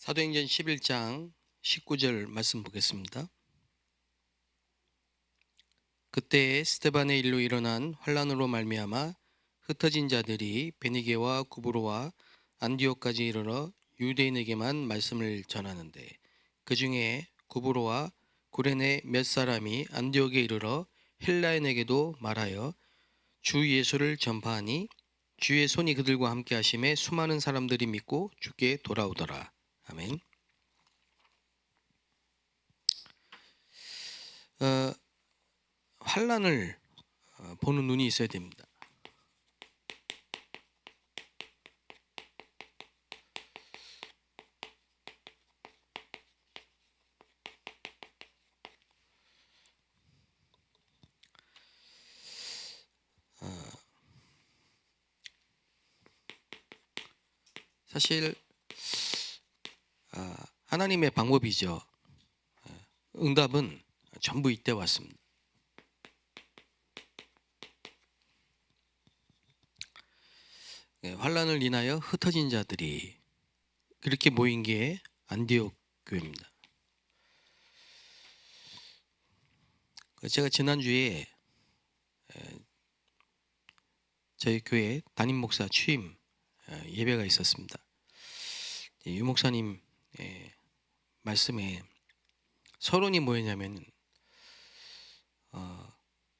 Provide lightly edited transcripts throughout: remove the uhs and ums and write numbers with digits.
사도행전 11장 19절 말씀 보겠습니다. 그때에 스데반의 일로 일어난 환란으로 말미암아 흩어진 자들이 베니게와 구브로와 안디옥까지 이르러 유대인에게만 말씀을 전하는데 그 중에 구브로와 구레네 몇 사람이 안디옥에 이르러 헬라인에게도 말하여 주 예수를 전파하니 주의 손이 그들과 함께 하심에 수많은 사람들이 믿고 주께 돌아오더라. 아멘. 환란을 보는 눈이 있어야 됩니다. 사실 하나님의 방법이죠. 응답은 전부 이때 왔습니다. 환란을 인하여 흩어진 자들이 그렇게 모인 게 안디옥 교회입니다. 제가 지난주에 저희 교회 담임 목사 취임 예배가 있었습니다. 유 목사님 말씀에 서론이 뭐였냐면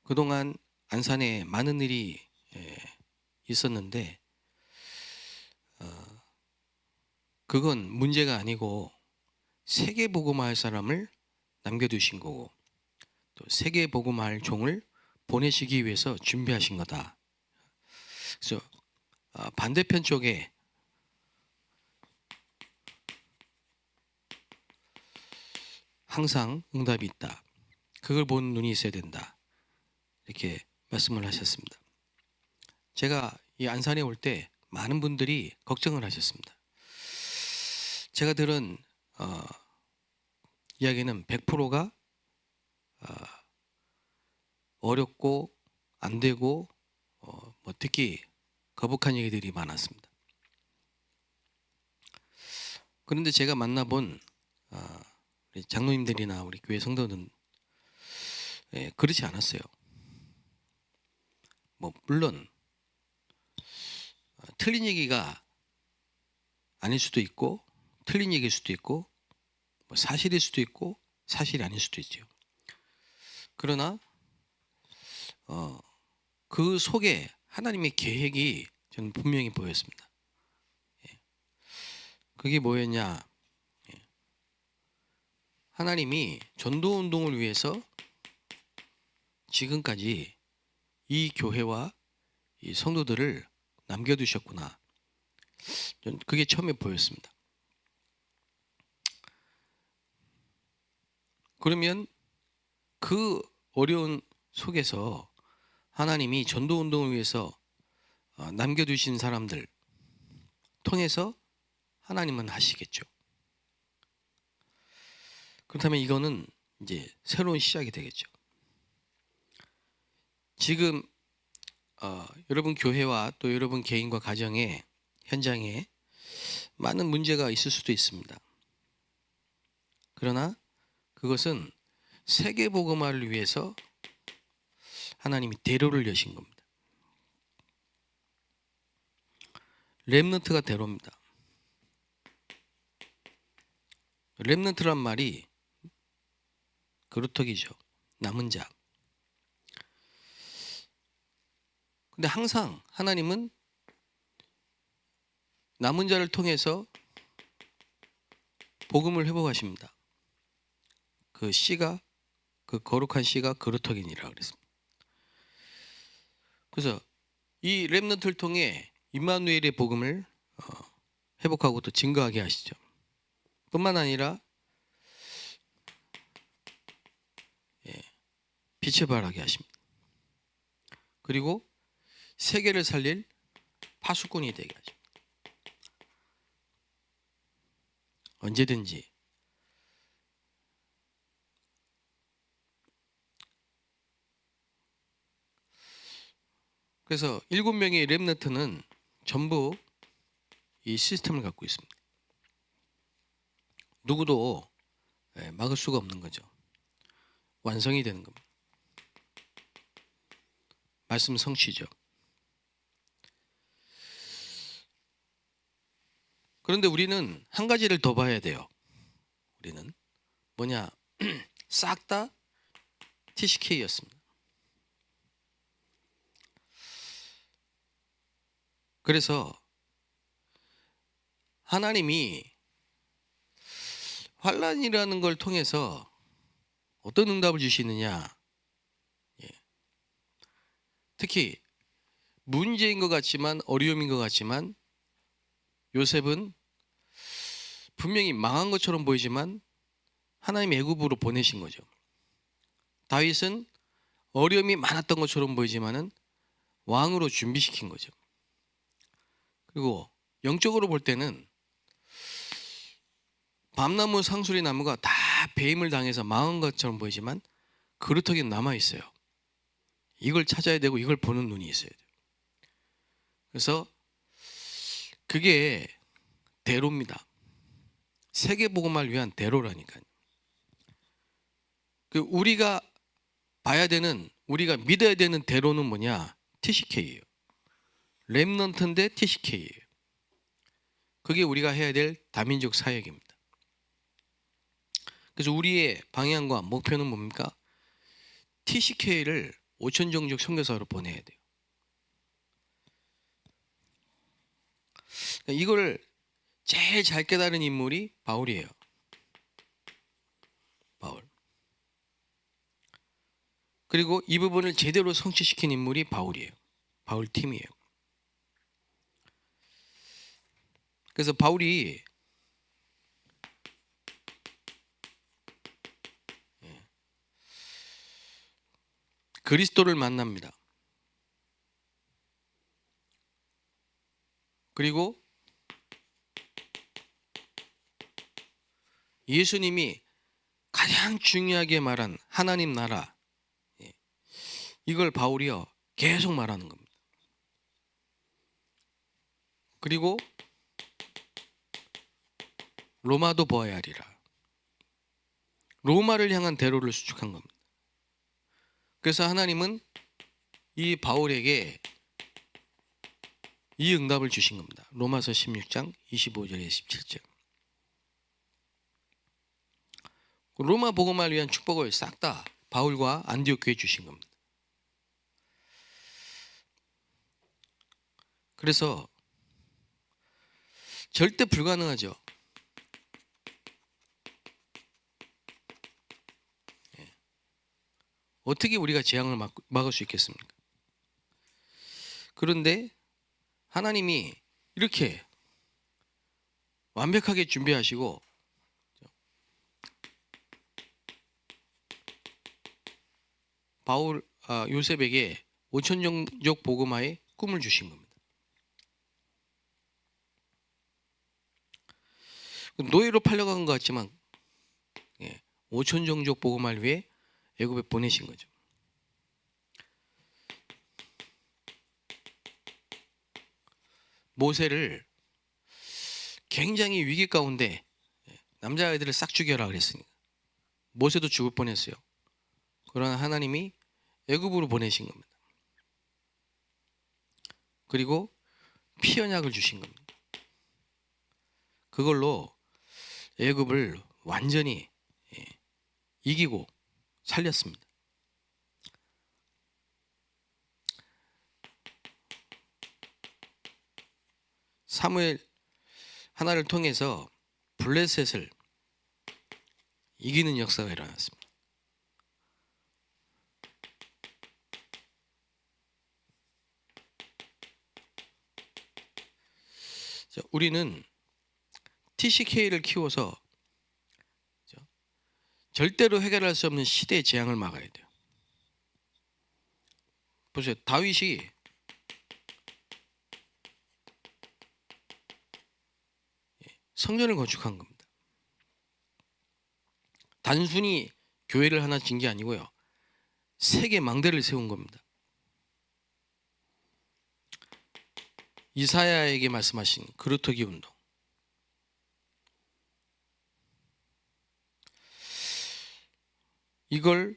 그동안 안산에 많은 일이 있었는데 그건 문제가 아니고 세계 복음화할 사람을 남겨두신 거고 또 세계 복음화할 종을 보내시기 위해서 준비하신 거다. 그래서 반대편 쪽에 항상 응답이 있다. 그걸 보는 눈이 있어야 된다. 이렇게 말씀을 하셨습니다. 제가 이 안산에 올 때 많은 분들이 걱정을 하셨습니다. 제가 들은 이야기는 100%가 어렵고 안 되고 특히 거북한 얘기들이 많았습니다. 그런데 제가 만나본 우리 장로님들이나 우리 교회 성도는 그렇지 않았어요. 물론 틀린 얘기가 아닐 수도 있고 틀린 얘기일 수도 있고 사실일 수도 있고 사실이 아닐 수도 있죠. 그러나 그 속에 하나님의 계획이 저는 분명히 보였습니다. 그게 뭐였냐? 하나님이 전도운동을 위해서 지금까지 이 교회와 이 성도들을 남겨두셨구나. 그게 처음에 보였습니다. 그러면 그 어려운 속에서 하나님이 전도운동을 위해서 남겨두신 사람들 통해서 하나님은 하시겠죠. 그렇다면 이거는 이제 새로운 시작이 되겠죠. 지금 여러분 교회와 또 여러분 개인과 가정에 현장에 많은 문제가 있을 수도 있습니다. 그러나 그것은 세계 복음화를 위해서 하나님이 대로를 여신 겁니다. 렘넌트가 대로입니다. 렘넌트란 말이 그루터기죠. 남은 자. 근데 항상 하나님은 남은 자를 통해서 복음을 회복하십니다. 그 씨가 그 거룩한 씨가 그루터기니라 그랬습니다. 그래서 이 렘넌트를 통해 임마누엘의 복음을 회복하고 또 증거하게 하시죠. 뿐만 아니라 빛을 발하게 하십니다. 그리고 세계를 살릴 파수꾼이 되게 하십니다. 언제든지. 그래서 7명의 렘넌트는 전부 이 시스템을 갖고 있습니다. 누구도 막을 수가 없는 거죠. 완성이 되는 겁니다. 말씀 성취죠. 그런데 우리는 한 가지를 더 봐야 돼요. 우리는 뭐냐? 싹 다 TCK였습니다. 그래서 하나님이 환난이라는 걸 통해서 어떤 응답을 주시느냐? 특히 문제인 것 같지만, 어려움인 것 같지만, 요셉은 분명히 망한 것처럼 보이지만 하나님의 애굽으로 보내신 거죠. 다윗은 어려움이 많았던 것처럼 보이지만은 왕으로 준비시킨 거죠. 그리고 영적으로 볼 때는 밤나무 상수리 나무가 다 배임을 당해서 망한 것처럼 보이지만 그루터기는 남아 있어요. 이걸 찾아야 되고 이걸 보는 눈이 있어야 돼요. 그래서 그게 대로입니다. 세계복음화를 위한 대로라니까요. 우리가 봐야 되는, 우리가 믿어야 되는 대로는 뭐냐? TCK예요. 렘넌트인데 TCK예요. 그게 우리가 해야 될 다민족 사역입니다. 그래서 우리의 방향과 목표는 뭡니까? TCK를 5천 종족 선교사로 보내야 돼요. 이걸 제일 잘 깨달은 인물이 바울이에요. 바울. 그리고 이 부분을 제대로 성취시킨 인물이 바울이에요. 바울 팀이에요. 그래서 바울이 그리스도를 만납니다. 그리고 예수님이 가장 중요하게 말한 하나님 나라, 이걸 바울이요 계속 말하는 겁니다. 그리고 로마도 보아야 하리라. 로마를 향한 대로를 수축한 겁니다. 그래서 하나님은 이 바울에게 이 응답을 주신 겁니다. 로마서 16장 25절에 17절. 로마 복음화를 위한 축복을 싹 다 바울과 안디옥 교회에 주신 겁니다. 그래서 절대 불가능하죠. 어떻게 우리가 재앙을 막을 수 있겠습니까? 그런데 하나님이 이렇게 완벽하게 준비하시고 요셉에게 5천 종족 복음화의 꿈을 주신 겁니다. 노예로 팔려간 것 같지만 5천 종족 복음화를 위해 애굽에 보내신 거죠. 모세를 굉장히 위기 가운데 남자아이들을 싹 죽여라 그랬으니까 모세도 죽을 뻔했어요. 그러나 하나님이 애굽으로 보내신 겁니다. 그리고 피언약을 주신 겁니다. 그걸로 애굽을 완전히 이기고 살렸습니다. 사무엘 하나를 통해서 블레셋을 이기는 역사가 일어났습니다. 우리는 TCK를 키워서 절대로 해결할 수 없는 시대의 재앙을 막아야 돼요. 보세요. 다윗이 성전을 건축한 겁니다. 단순히 교회를 하나 진 게 아니고요. 세계 망대를 세운 겁니다. 이사야에게 말씀하신 그루터기 운동. 이걸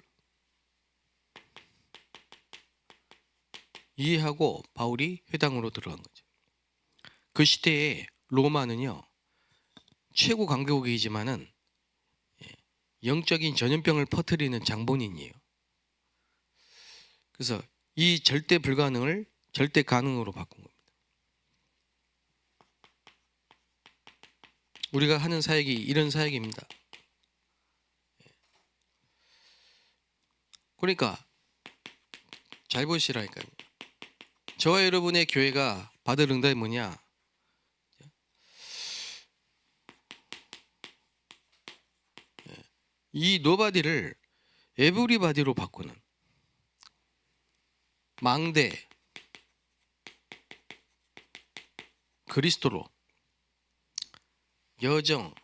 이해하고 바울이 회당으로 들어간 거죠. 그 시대에 로마는요, 최고 강국이지만은 영적인 전염병을 퍼뜨리는 장본인이에요. 그래서 이 절대 불가능을 절대 가능으로 바꾼 겁니다. 우리가 하는 사역이 이런 사역입니다. 그러니까 잘 보시라니까요. 저와 여러분의 교회가 받을 응답이 뭐냐? 이 노바디를 에브리바디로 바꾸는 망대 그리스도로, 여정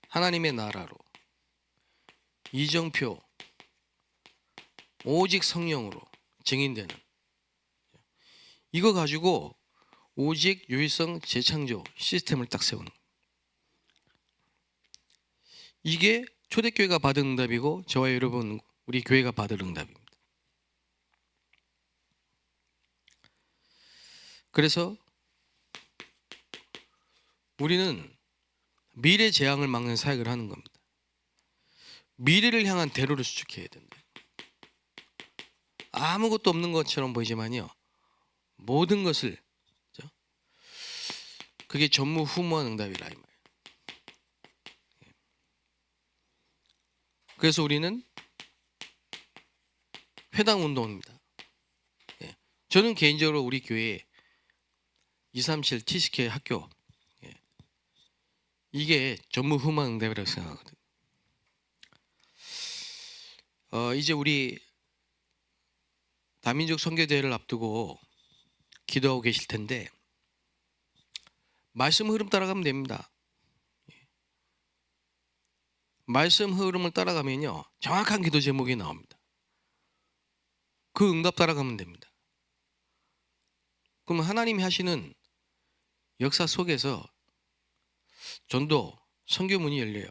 하나님의 나라로, 이정표 오직 성령으로 증인되는, 이거 가지고 오직 유일성 재창조 시스템을 딱 세우는, 이게 초대교회가 받은 응답이고 저와 여러분 우리 교회가 받을 응답입니다. 그래서 우리는 미래 재앙을 막는 사역을 하는 겁니다. 미래를 향한 대로를 수축해야 된다. 아무것도 없는 것처럼 보이지만요, 모든 것을, 그게 전무후무한 응답이라 이 말이에요. 그래서 우리는 회당 운동입니다. 저는 개인적으로 우리 교회 237 TCK 학교, 이게 전무후무한 응답이라고 생각하거든요. 이제 우리 다민족 선교대회를 앞두고 기도하고 계실 텐데 말씀 흐름 따라가면 됩니다. 말씀 흐름을 따라가면요, 정확한 기도 제목이 나옵니다. 그 응답 따라가면 됩니다. 그럼 하나님이 하시는 역사 속에서 전도, 선교 문이 열려요.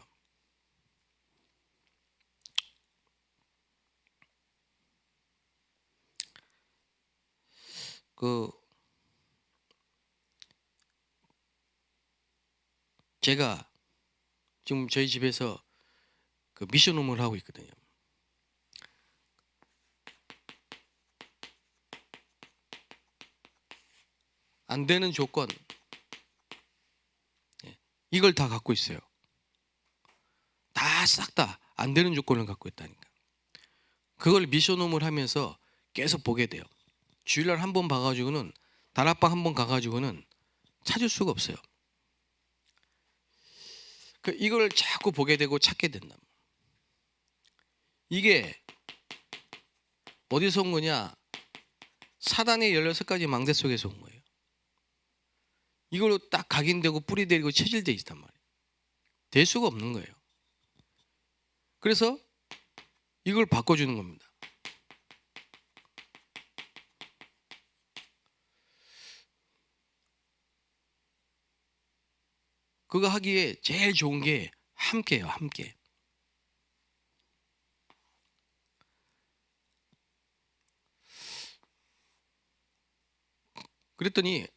제가 지금 저희 집에서 미션 홈을 하고 있거든요. 안 되는 조건, 이걸 다 갖고 있어요. 다 싹 다 안 되는 조건을 갖고 있다니까. 그걸 미션 홈을 하면서 계속 보게 돼요. 주일날 한 번 봐가지고는, 다락방 한 번 가가지고는 찾을 수가 없어요. 이걸 자꾸 보게 되고 찾게 된다. 이게 어디서 온 거냐? 사단의 16가지 망대 속에서 온 거예요. 이걸로 딱 각인되고 뿌리되고 체질돼 있단 말이에요. 될 수가 없는 거예요. 그래서 이걸 바꿔주는 겁니다. 그거 하기에 제일 좋은 게 함께예요. 함께. 그랬더니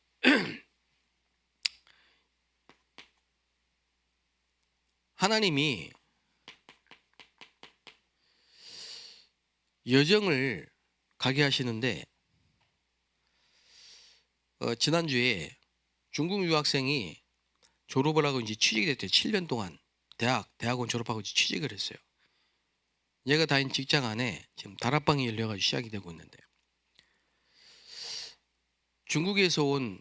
하나님이 여정을 가게 하시는데, 지난주에 중국 유학생이 졸업을 하고 이제 취직이 됐대요. 7년 동안 대학원 졸업하고 취직을 했어요. 얘가 다닌 직장 안에 지금 다락방이 열려가지고 시작이 되고 있는데, 중국에서 온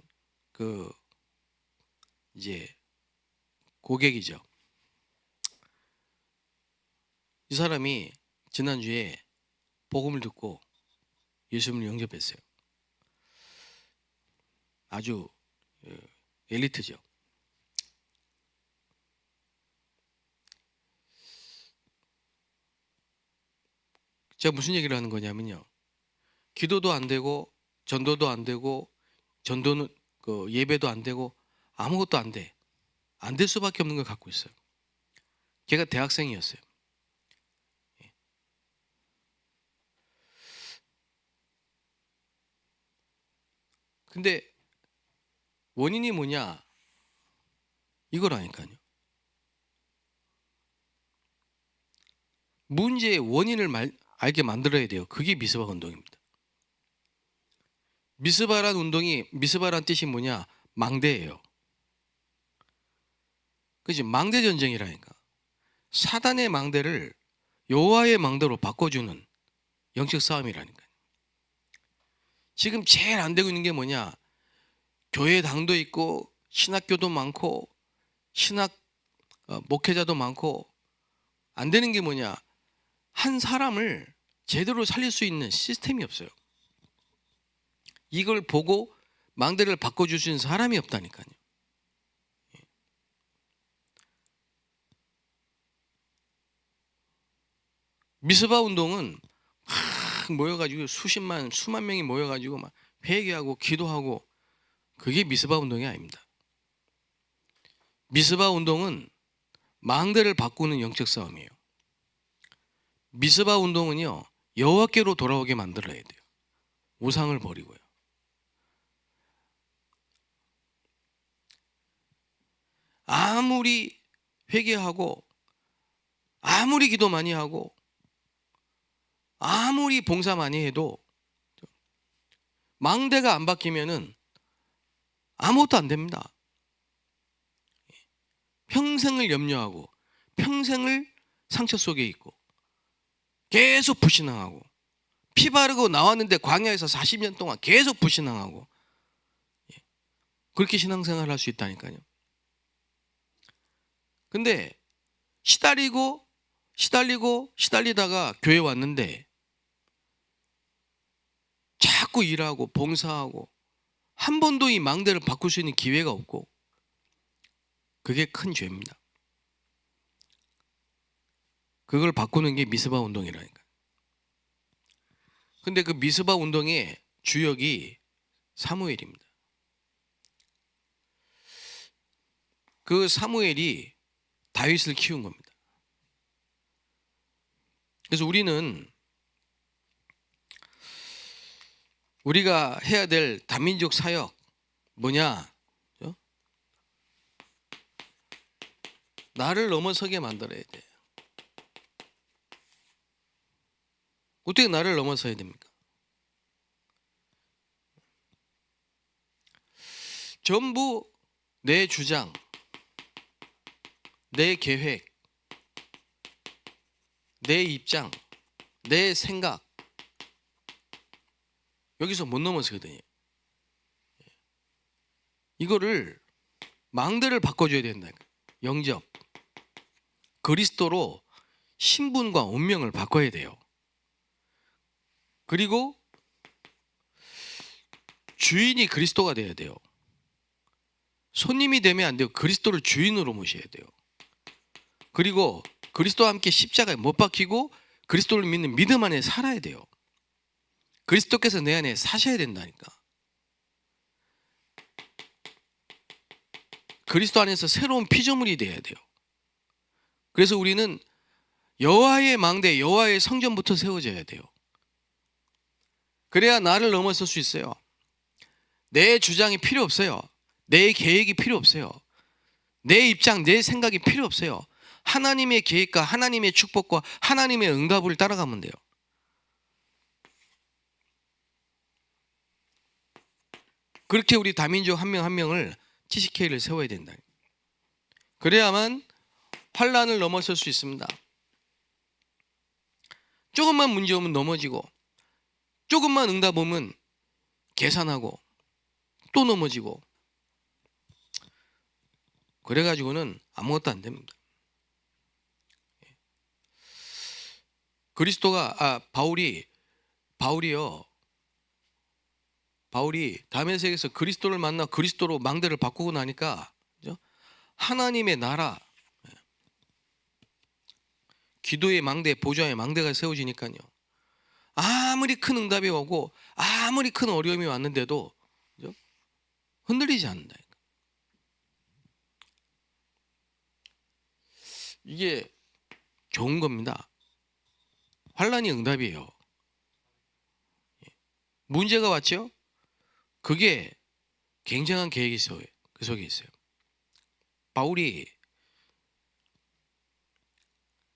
이제 고객이죠. 이 사람이 지난주에 복음을 듣고 예수님을 영접했어요. 아주 엘리트죠. 제가 무슨 얘기를 하는 거냐면요, 기도도 안 되고 전도도 안 되고 전도는 예배도 안 되고 아무것도 안 돼. 안 될 수밖에 없는 걸 갖고 있어요. 걔가 대학생이었어요. 근데 원인이 뭐냐? 이거라니까요. 문제의 원인을 알게 만들어야 돼요. 그게 미스바 운동입니다. 미스바란 뜻이 뭐냐? 망대예요. 그지? 망대 전쟁이라니까. 사단의 망대를 여호와의 망대로 바꿔주는 영적 싸움이라니까. 지금 제일 안 되고 있는 게 뭐냐? 교회 당도 있고 신학교도 많고 목회자도 많고 안 되는 게 뭐냐? 한 사람을 제대로 살릴 수 있는 시스템이 없어요. 이걸 보고 망대를 바꿔줄 수 있는 사람이 없다니까요. 미스바 운동은 막 모여가지고 수만 명이 모여가지고 막 회개하고 기도하고, 그게 미스바 운동이 아닙니다. 미스바 운동은 망대를 바꾸는 영적 싸움이에요. 미스바 운동은요, 여호와께로 돌아오게 만들어야 돼요. 우상을 버리고요. 아무리 회개하고 아무리 기도 많이 하고 아무리 봉사 많이 해도 망대가 안 바뀌면은 아무것도 안 됩니다. 평생을 염려하고 평생을 상처 속에 있고 계속 불신앙하고, 피 바르고 나왔는데 광야에서 40년 동안 계속 불신앙하고, 그렇게 신앙생활을 할 수 있다니까요. 근데 시달리다가 교회 왔는데 자꾸 일하고 봉사하고 한 번도 이 망대를 바꿀 수 있는 기회가 없고, 그게 큰 죄입니다. 그걸 바꾸는 게 미스바 운동이라니까. 근데 그 미스바 운동의 주역이 사무엘입니다. 그 사무엘이 다윗을 키운 겁니다. 그래서 우리가 해야 될 다민족 사역 뭐냐? 나를 넘어서게 만들어야 돼. 어떻게 나를 넘어서야 됩니까? 전부 내 주장, 내 계획, 내 입장, 내 생각, 여기서 못 넘어서거든요. 이거를 망대를 바꿔줘야 된다. 영접, 그리스도로 신분과 운명을 바꿔야 돼요. 그리고 주인이 그리스도가 돼야 돼요. 손님이 되면 안 돼요. 그리스도를 주인으로 모셔야 돼요. 그리고 그리스도와 함께 십자가에 못 박히고 그리스도를 믿는 믿음 안에 살아야 돼요. 그리스도께서 내 안에 사셔야 된다니까. 그리스도 안에서 새로운 피조물이 돼야 돼요. 그래서 우리는 여호와의 망대, 여호와의 성전부터 세워져야 돼요. 그래야 나를 넘어설 수 있어요. 내 주장이 필요 없어요. 내 계획이 필요 없어요. 내 입장, 내 생각이 필요 없어요. 하나님의 계획과 하나님의 축복과 하나님의 응답을 따라가면 돼요. 그렇게 우리 다민족 한 명 한 명을 TCK를 세워야 된다. 그래야만 환란을 넘어설 수 있습니다. 조금만 문제 오면 넘어지고, 조금만 응답 오면 계산하고 또 넘어지고, 그래가지고는 아무것도 안 됩니다. 바울이 다메섹에서 그리스도를 만나 그리스도로 망대를 바꾸고 나니까, 그죠? 하나님의 나라, 기도의 망대, 보좌의 망대가 세워지니까요, 아무리 큰 응답이 오고 아무리 큰 어려움이 왔는데도, 그죠? 흔들리지 않는다. 이게 좋은 겁니다. 환란이 응답이에요. 문제가 왔죠? 그게 굉장한 계획이 있어요. 그 속에 있어요. 바울이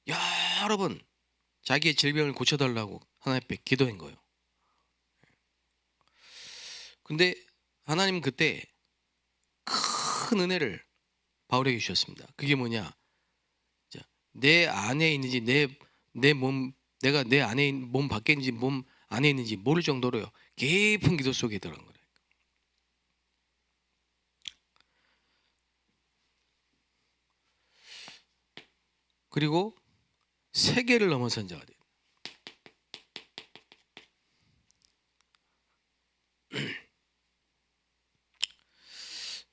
여러 번 자기의 질병을 고쳐달라고 하나님 앞에 기도한 거예요. 근데 하나님은 그때 큰 은혜를 바울에게 주셨습니다. 그게 뭐냐? 내 안에 있는지 내 몸, 내가 내 안에 몸 밖에 있는지 몸 안에 있는지 모를 정도로요. 깊은 기도 속에 들어간 거예요. 그리고 세계를 넘어선 자가 돼요.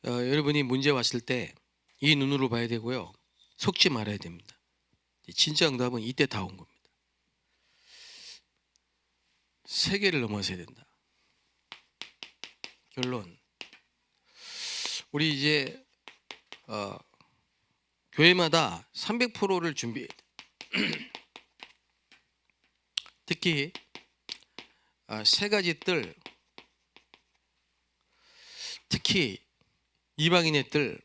여러분이 문제 왔을 때 이 눈으로 봐야 되고요. 속지 말아야 됩니다. 진짜 응답은 이때 다 온 겁니다. 세계를 넘어서야 된다. 결론. 우리 이제 교회마다 300%를 준비해. 특히 세 가지 뜰, 특히 이방인의 뜰,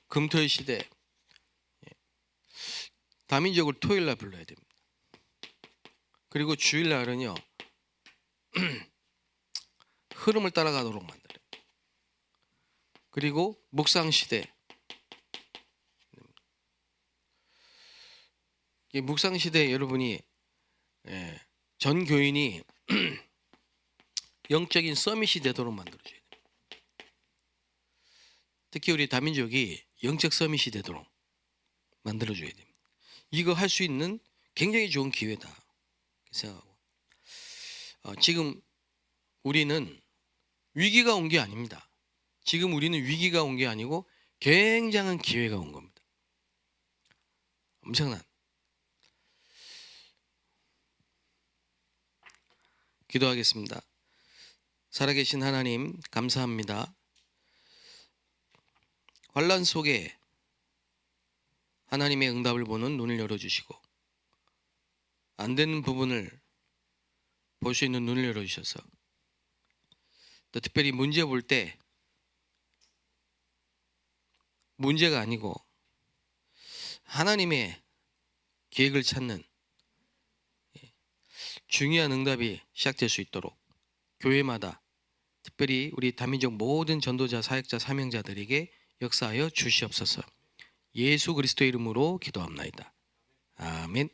금토일 시대, 다민족을 토요일날 불러야 됩니다. 그리고 주일날은요 흐름을 따라가도록 만들어요. 그리고 묵상 시대, 이 묵상 시대 여러분이 전 교인이 영적인 서밋이 되도록 만들어줘야 돼요. 특히 우리 다민족이 영적 서밋이 되도록 만들어줘야 됩니다. 이거 할 수 있는 굉장히 좋은 기회다 생각하고, 지금 우리는 위기가 온 게 아닙니다. 지금 우리는 위기가 온 게 아니고 굉장한 기회가 온 겁니다. 엄청난. 기도하겠습니다. 살아계신 하나님 감사합니다. 환난 속에 하나님의 응답을 보는 눈을 열어주시고 안 되는 부분을 볼 수 있는 눈을 열어주셔서 또 특별히 문제 볼 때 문제가 아니고 하나님의 계획을 찾는 중요한 응답이 시작될 수 있도록 교회마다 특별히 우리 다민족 모든 전도자, 사역자, 사명자들에게 역사하여 주시옵소서. 예수 그리스도의 이름으로 기도합나이다. 아멘.